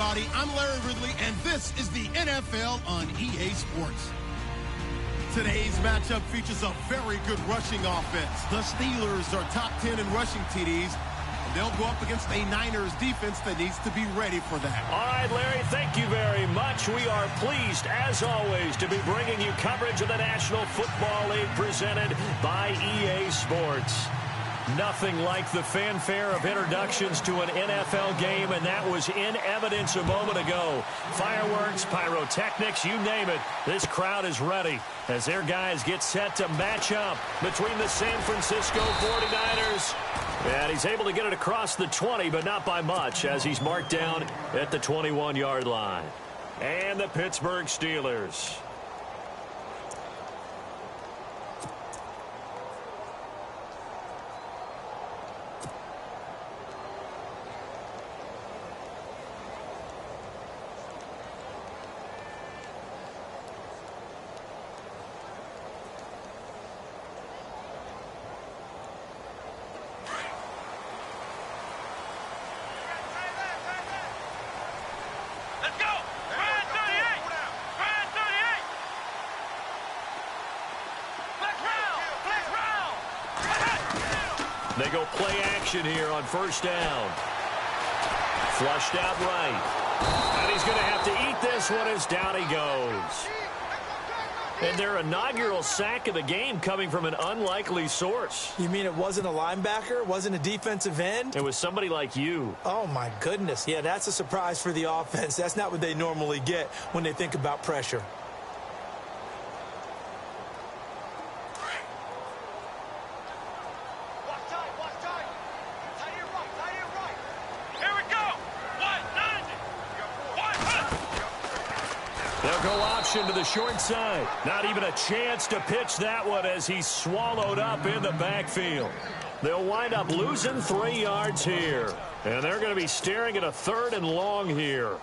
everybody. I'm Larry Ridley, and this is the NFL on EA Sports. Today's matchup features a very good rushing offense. The Steelers are top 10 in rushing TDs, and they'll go up against a Niners defense that needs to be ready for that. All right, Larry, thank you very much. We are pleased, as always, to be bringing you coverage of the National Football League presented by EA Sports. Nothing like the fanfare of introductions to an NFL game, and that was in evidence a moment ago. Fireworks, pyrotechnics, you name it. This crowd is ready as their guys get set to match up between the San Francisco 49ers. And he's able to get it across the 20, but not by much, as he's marked down at the 21-yard line. And the Pittsburgh Steelers. They go play action here on first down. Flushed out right. And he's going to have to eat this one as down he goes. And their inaugural sack of the game coming from an unlikely source. You mean it wasn't a linebacker? It wasn't a defensive end? It was somebody like you. Oh, my goodness. Yeah, that's a surprise for the offense. That's not what they normally get when they think about pressure. They'll go option to the short side. Not even a chance to pitch that one as he's swallowed up in the backfield. They'll wind up losing 3 yards here. And they're going to be staring at a 3rd and long here.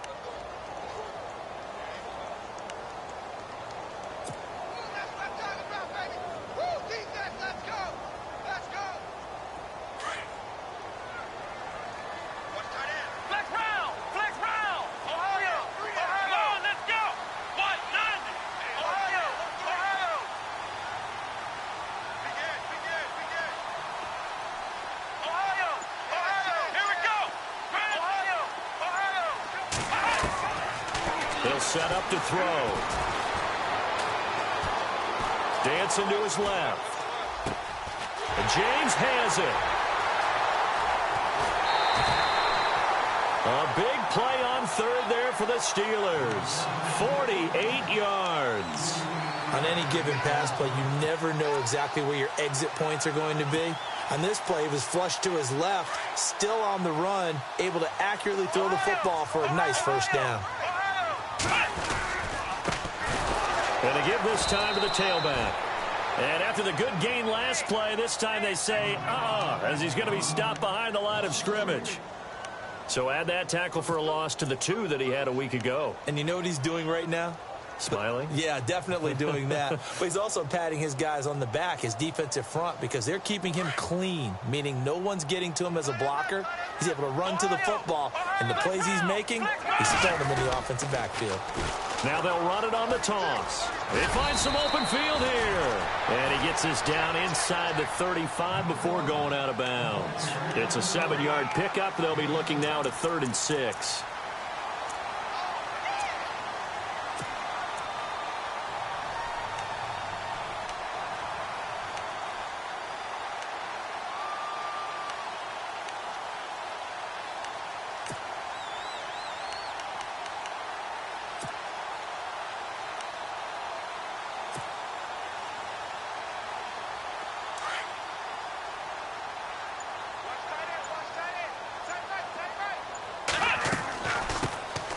He'll set up to throw. Dancing to his left. And James has it. A big play on 3rd there for the Steelers. 48 yards. On any given pass play, you never know exactly where your exit points are going to be. On this play, he was flushed to his left, still on the run, able to accurately throw the football for a nice first down. And to give this time to the tailback. And after the good gain last play, this time they say, as he's going to be stopped behind the line of scrimmage. So add that tackle for a loss to the 2 that he had a week ago. And you know what he's doing right now? Smiling? Yeah, definitely doing that. But he's also patting his guys on the back, his defensive front, because they're keeping him clean, meaning no one's getting to him as a blocker. He's able to run to the football, and the plays he's making, he's throwing them in the offensive backfield. Now they'll run it on the toss. They find some open field here. And he gets this down inside the 35 before going out of bounds. It's a 7-yard pickup. They'll be looking now to 3rd and 6.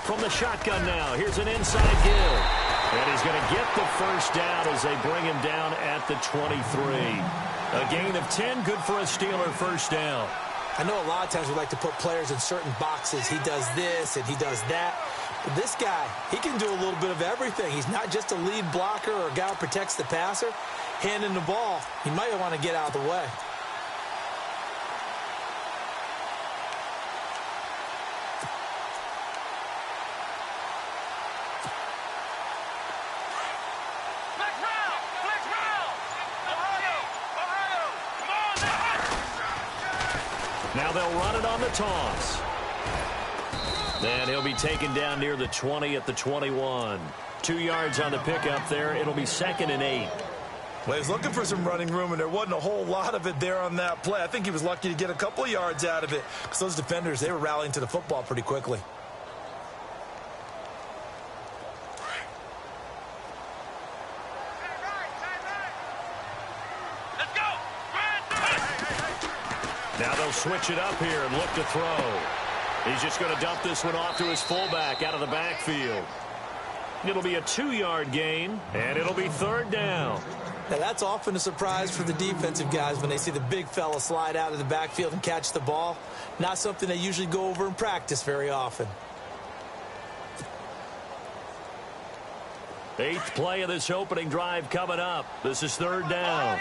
From the shotgun now, here's an inside give. And he's going to get the first down as they bring him down at the 23. A gain of 10, good for a Steeler first down. I know a lot of times we like to put players in certain boxes. He does this and he does that. But this guy, he can do a little bit of everything. He's not just a lead blocker or a guy who protects the passer. Handing the ball, he might want to get out of the way. they'll run it on the toss. And he'll be taken down near the 20 at the 21. 2 yards on the pickup there. It'll be 2nd and 8. Well, he's looking for some running room, and there wasn't a whole lot of it there on that play. I think he was lucky to get a couple of yards out of it because those defenders, they were rallying to the football pretty quickly. Now they'll switch it up here and look to throw. He's just going to dump this one off to his fullback out of the backfield. It'll be a 2-yard gain, and it'll be 3rd down. Now, that's often a surprise for the defensive guys when they see the big fella slide out of the backfield and catch the ball. Not something they usually go over in practice very often. 8th play of this opening drive coming up. This is 3rd down.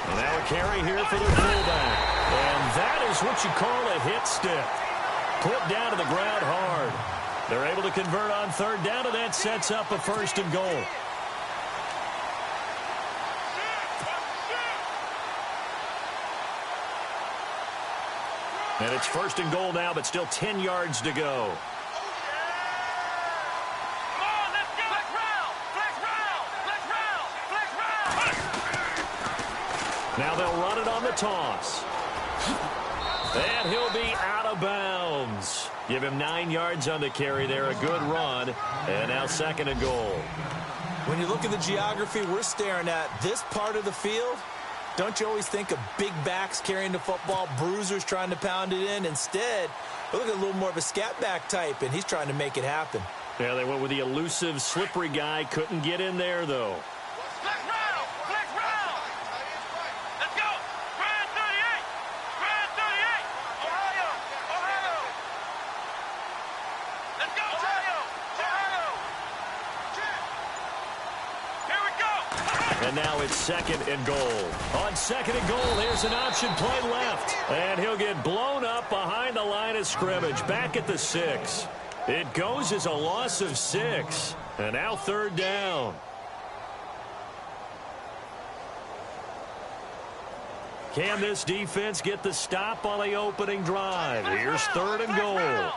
And now a carry here for their fullback. And that is what you call a hit stick. Put down to the ground hard. They're able to convert on 3rd down, and that sets up a 1st and goal. And it's 1st and goal now, but still 10 yards to go. Now they'll run it on the toss. And he'll be out of bounds. Give him 9 yards on the carry there. A good run. And now 2nd and goal. When you look at the geography we're staring at, this part of the field, don't you always think of big backs carrying the football, bruisers trying to pound it in? Instead, we look at a little more of a scat back type, and he's trying to make it happen. Yeah, they went with the elusive, slippery guy. Couldn't get in there, though. And now it's 2nd and goal. On 2nd and goal, here's an option play left. And he'll get blown up behind the line of scrimmage, back at the 6. It goes as a loss of 6. And now 3rd down. Can this defense get the stop on the opening drive? Here's 3rd and goal.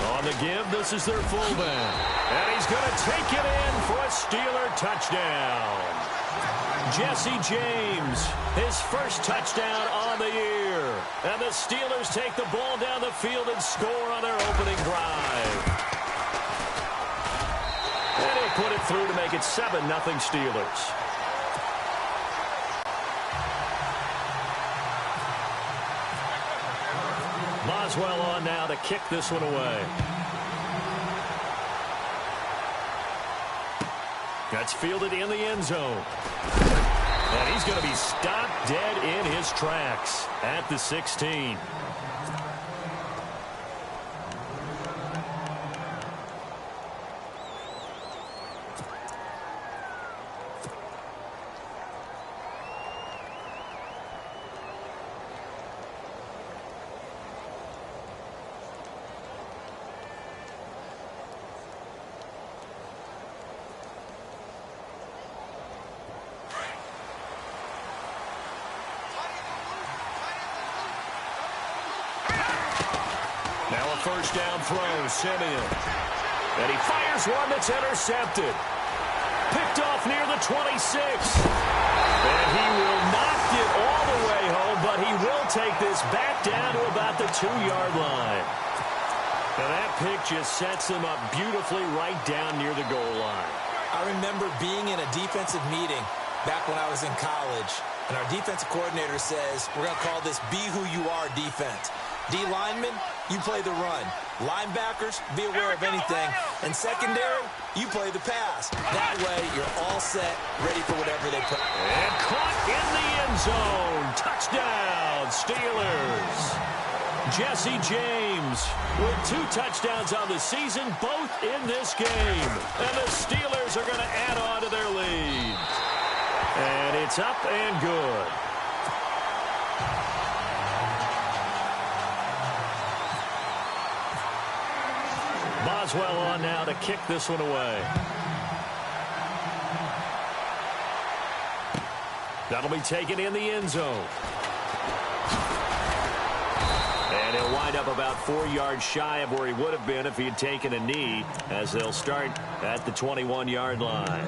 On the give, this is their fullback. And he's going to take it in for a Steeler touchdown. Jesse James, his first touchdown on the year. And the Steelers take the ball down the field and score on their opening drive. And he'll put it through to make it 7-0 Steelers. Boswell on now to kick this one away. That's fielded in the end zone. And he's going to be stopped dead in his tracks at the 16. Now a first down throw, Simeon. And he fires one that's intercepted. Picked off near the 26. And he will not get all the way home, but he will take this back down to about the 2-yard line. And that pick just sets him up beautifully right down near the goal line. I remember being in a defensive meeting back when I was in college, and our defensive coordinator says, we're going to call this be who you are defense. D linemen, you play the run. Linebackers, be aware of anything. And secondary, you play the pass. That way, you're all set, ready for whatever they put. And caught in the end zone. Touchdown, Steelers. Jesse James with 2 touchdowns on the season, both in this game. And the Steelers are going to add on to their lead. And it's up and good. Boswell on now to kick this one away. That'll be taken in the end zone. And he'll wind up about 4 yards shy of where he would have been if he had taken a knee, as they'll start at the 21-yard line.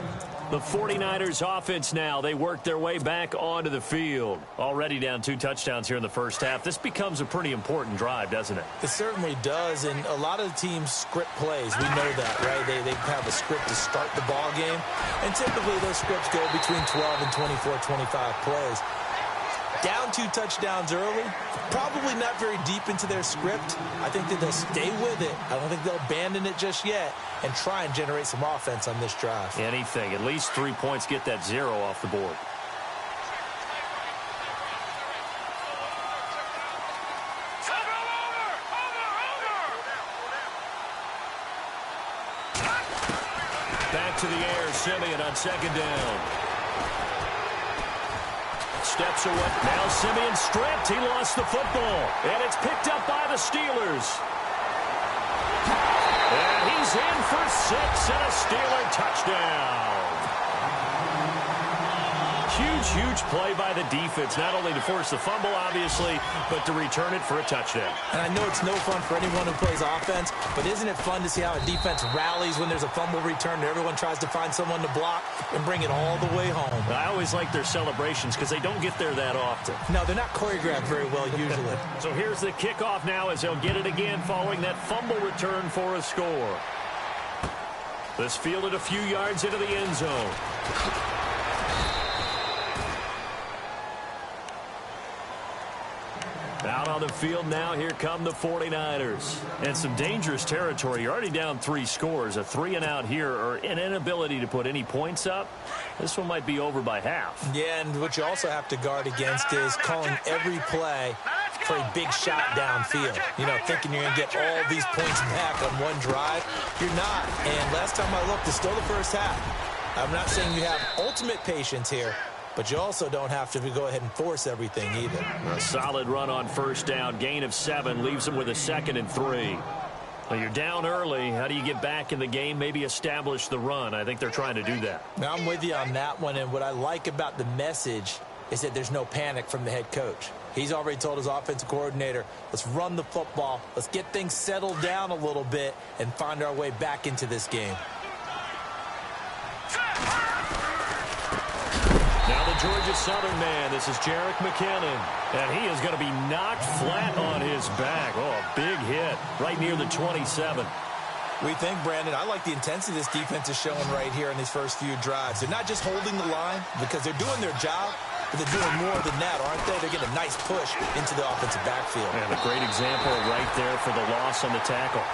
The 49ers offense now, they work their way back onto the field. Already down 2 touchdowns here in the first half. This becomes a pretty important drive, doesn't it? It certainly does, and a lot of the teams script plays. We know that, right? They have a script to start the ball game, and typically those scripts go between 12 and 24, 25 plays. Down 2 touchdowns early, probably not very deep into their script. I think that they'll stay with it. I don't think they'll abandon it just yet and try and generate some offense on this drive. Anything. At least 3 points, get that 0 off the board. Back to the air, Simeon on 2nd down. Steps away. Now Simeon stripped. He lost the football. And it's picked up by the Steelers. And he's in for 6 and a Steeler touchdown. Huge play by the defense, not only to force the fumble, obviously, but to return it for a touchdown. And I know it's no fun for anyone who plays offense, but isn't it fun to see how a defense rallies when there's a fumble return and everyone tries to find someone to block and bring it all the way home? I always like their celebrations because they don't get there that often. No, they're not choreographed very well usually. So here's the kickoff now as they'll get it again following that fumble return for a score. This fielded a few yards into the end zone. Out on the field now, here come the 49ers. And some dangerous territory. You're already down 3 scores. A 3-and-out here, or an inability to put any points up. This one might be over by half. Yeah, and what you also have to guard against is calling every play for a big shot downfield. You know, thinking you're going to get all these points back on one drive. You're not. And last time I looked, it's still the first half. I'm not saying you have ultimate patience here, but you also don't have to go ahead and force everything either. A solid run on 1st down. Gain of 7 leaves them with a 2nd and 3. Well, you're down early. How do you get back in the game? Maybe establish the run. I think they're trying to do that. Now, I'm with you on that one, and what I like about the message is that there's no panic from the head coach. He's already told his offensive coordinator, let's run the football, let's get things settled down a little bit and find our way back into this game. Now the Georgia Southern man, this is Jerick McKinnon, and he is going to be knocked flat on his back. Oh, a big hit right near the 27. We think, Brandon, I like the intensity this defense is showing right here in these first few drives. They're not just holding the line because they're doing their job, but they're doing more than that, aren't they? They're getting a nice push into the offensive backfield. And a great example right there for the loss on the tackle.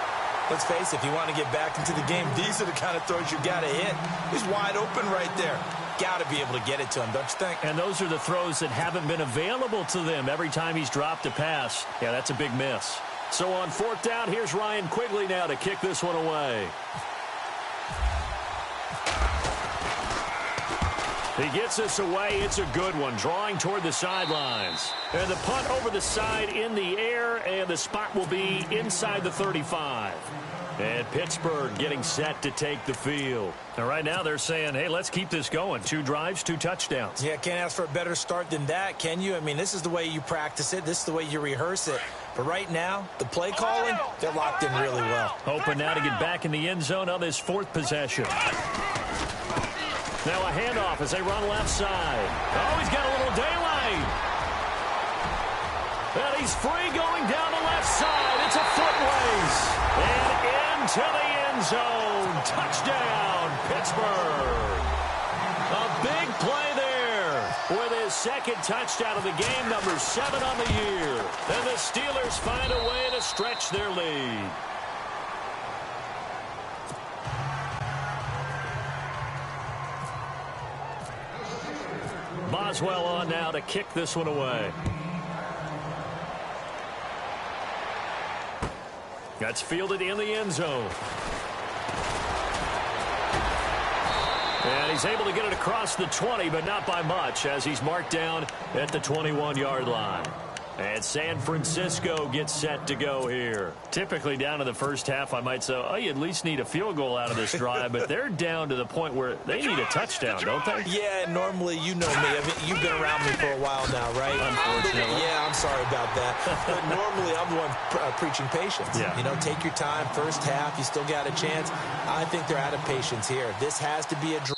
Let's face it, if you want to get back into the game, these are the kind of throws you got to hit. He's wide open right there. Got to be able to get it to him, don't you think? And those are the throws that haven't been available to them every time he's dropped a pass. Yeah, that's a big miss. So on 4th down, here's Ryan Quigley now to kick this one away. He gets this away. It's a good one, drawing toward the sidelines. And the punt over the side in the air, and the spot will be inside the 35. And Pittsburgh getting set to take the field. And right now they're saying, hey, let's keep this going. 2 drives, 2 touchdowns. Yeah, can't ask for a better start than that, can you? I mean, this is the way you practice it. This is the way you rehearse it. But right now, the play calling, they're locked in really well. Hoping now to get back in the end zone on this 4th possession. Now a handoff as they run left side. Oh, he's got a little daylight. And he's free going down the left side. It's a foot race. And into the end zone. Touchdown, Pittsburgh. A big play there with his 2nd touchdown of the game, number 7 on the year. And the Steelers find a way to stretch their lead. Boswell on now to kick this one away. That's fielded in the end zone. And he's able to get it across the 20, but not by much, as he's marked down at the 21-yard line. And San Francisco gets set to go here. Typically down to the first half, I might say, oh, you at least need a field goal out of this drive, but they're down to the point where they need a touchdown, don't they? Yeah, normally, you know me. I mean, you've been around me for a while now, right? Unfortunately. Yeah, I'm sorry about that. But normally, I'm the one preaching patience. Yeah. You know, take your time. First half, you still got a chance. I think they're out of patience here. This has to be a drive.